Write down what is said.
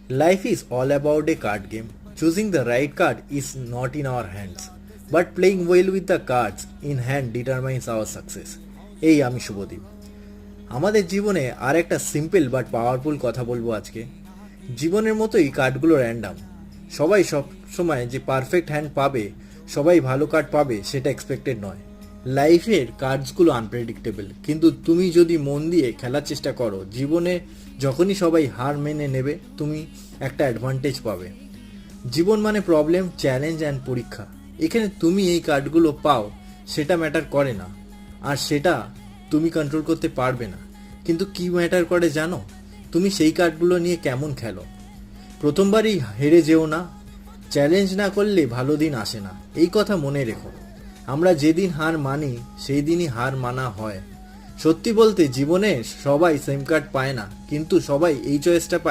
Life is all about a card game. Choosing the right card is not in our hands, but playing well with the cards in hand determines our success. এই আমি শুভদীপ। আমাদের জীবনে আর একটা simple but powerful কথা বলবো আজকে। জীবনের মতোই কার্ডগুলো র্যান্ডাম। সবাই সব সময় যে পারফেক্ট হ্যান্ড পাবে, সবাই ভালো কার্ড পাবে সেটা এক্সপেক্টেড নয়। লাইফের কার্ডসগুলো আনপ্রেডিক্টেবল, কিন্তু তুমি যদি মন দিয়ে খেলার চেষ্টা করো, জীবনে যখনই সবাই হার মেনে নেবে তুমি একটা অ্যাডভান্টেজ পাবে। জীবন মানে প্রবলেম, চ্যালেঞ্জ অ্যান্ড পরীক্ষা। এখানে তুমি এই কার্ডগুলো পাও সেটা ম্যাটার করে না, আর সেটা তুমি কন্ট্রোল করতে পারবে না। কিন্তু কি ম্যাটার করে জানো? তুমি সেই কার্ডগুলো নিয়ে কেমন খেলো। প্রথমবারই হেরে যেও না, চ্যালেঞ্জ না করলে ভালো দিন আসে না, এই কথা মনে রেখো। আমরা যেদিন হার মানি সেই দিনই হার মানা হয়। সত্যি বলতে জীবনে সবাই সেম কার্ড পায় না, কিন্তু সবাই এই চয়েসটা পায়